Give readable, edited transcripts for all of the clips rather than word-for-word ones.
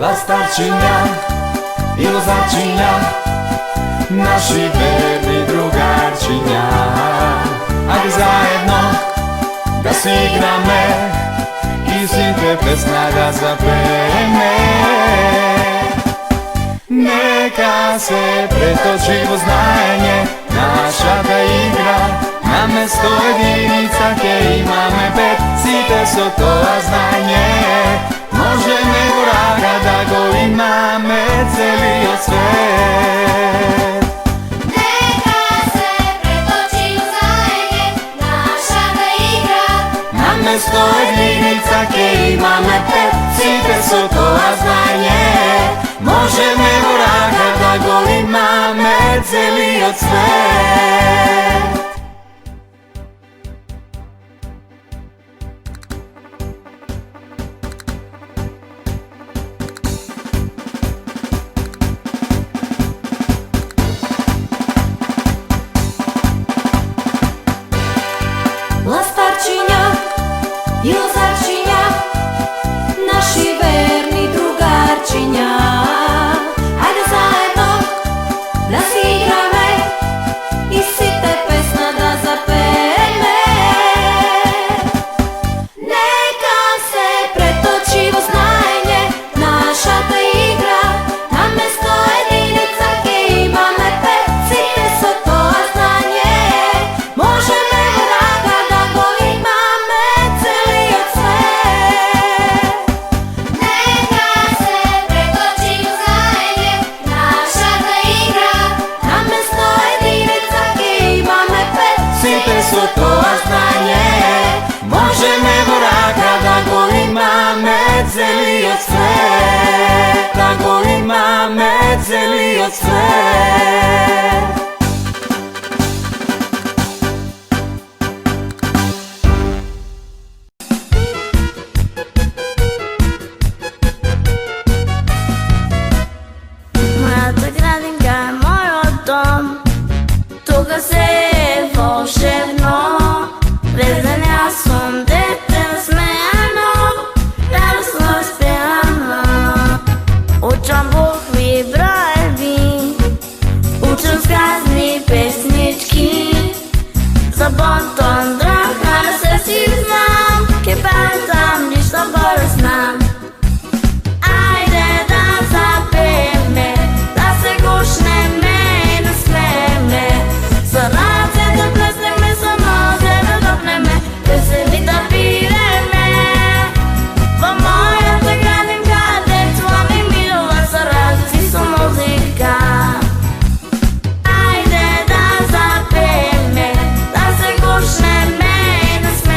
Lastarčinja i vozačinja, naši verni drugarčinja. Ajde zajedno da se igrame i svite pesma da zapeme. Neka se pretoči u znanje naša ta igra, na mesto jedinica ke imame pet, site so to znanje. Može nego raga da go imame celio svet. Neka se pretoči u znanje naša ta igra, na mesto jedinica ke imame pet, site so to znanje. Može nego raga da go imame celio svet. Lastarčinja i vozačinja, naši verni drugarčinja. Ajde zajedno da se igrame i site pesma da zapeme. Neka se pretoči u znanje naša ta igra, na mesto jedinica ke imame pet, site so to znanje. Može nego raga da go imame celio svet. Neka se pretoči u znanje naša ta igra, na mesto jedinica ke imame pet, Site so to znanje. Može nego raga da go imame celio svet, da go imame celio svet. Моята градинка е моят дом, тука се е вълшебно. През деня съм дете смеяно, радостно изпяно. Учам букви, броеви, учам сказни песнички. За бонтон драха се си знам, ке пеtam нищо горе знам. Ajde da zapeme, da se gušneme i da smeme, sa race da plesneme, sa noze da dopneme, veseli da pireme. Po moята градинка, дето ми мила, sa razi su muzika. Ajde da zapeme, da se gušneme i da smeme,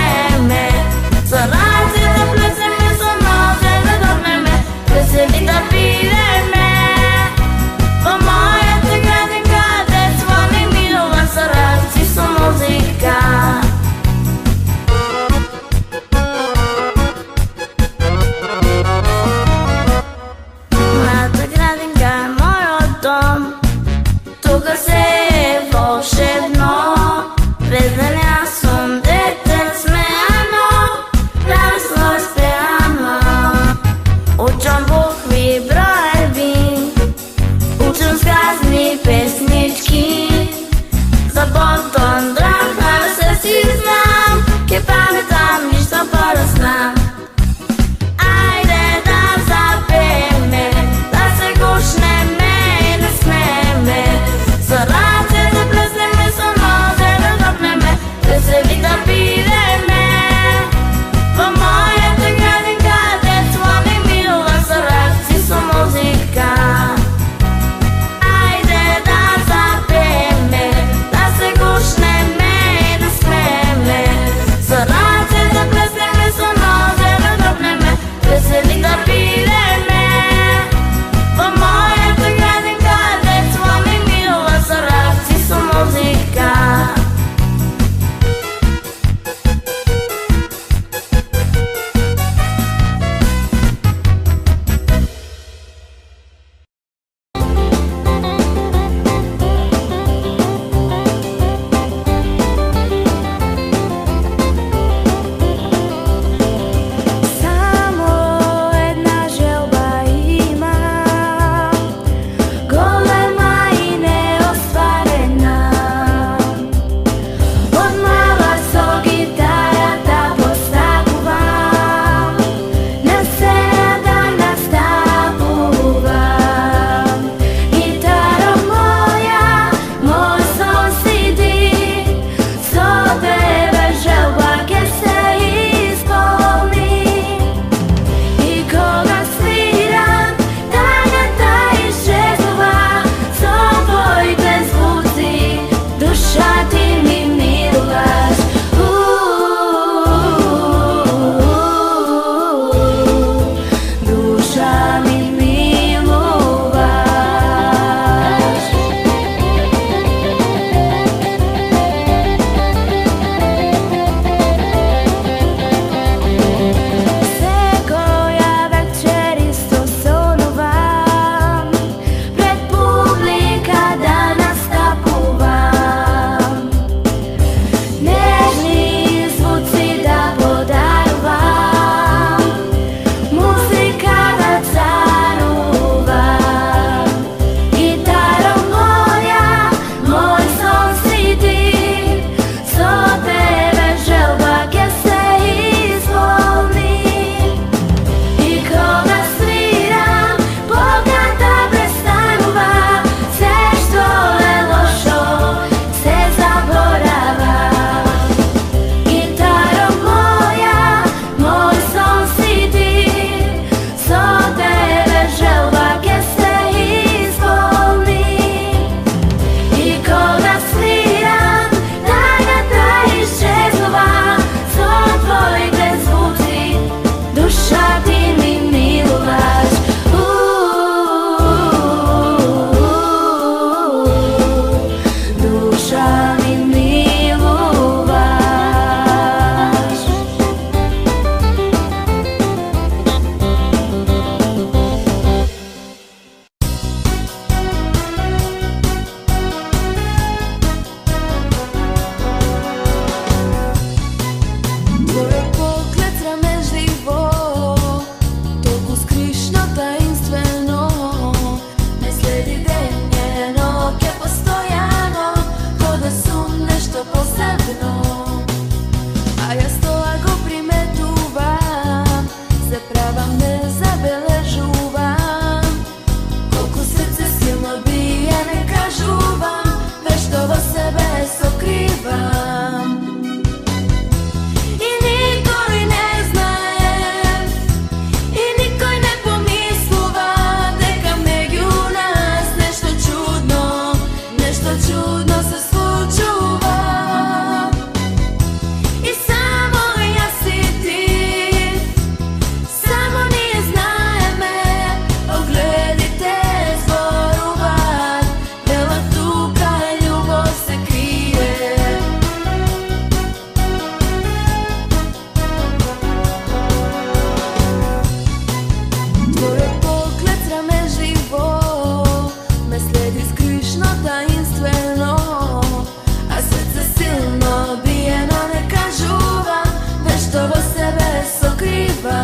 čuva.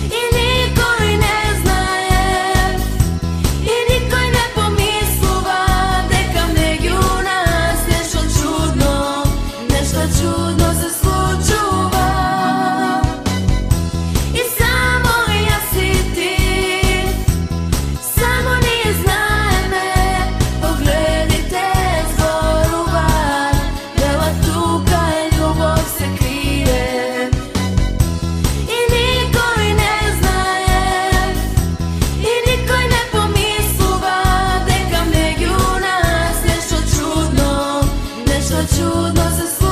I niko i ne znaje, i niko i ne pomisluva, deka među nas nešto čudno se slučuva. I samo ja si ti, samo nije znaje me, pogledajte zgoru van, bela tuga i ljubav se krije. I niko i ne znaje, i niko i ne pomisluva, deka među nas nešto čudno se slučuva.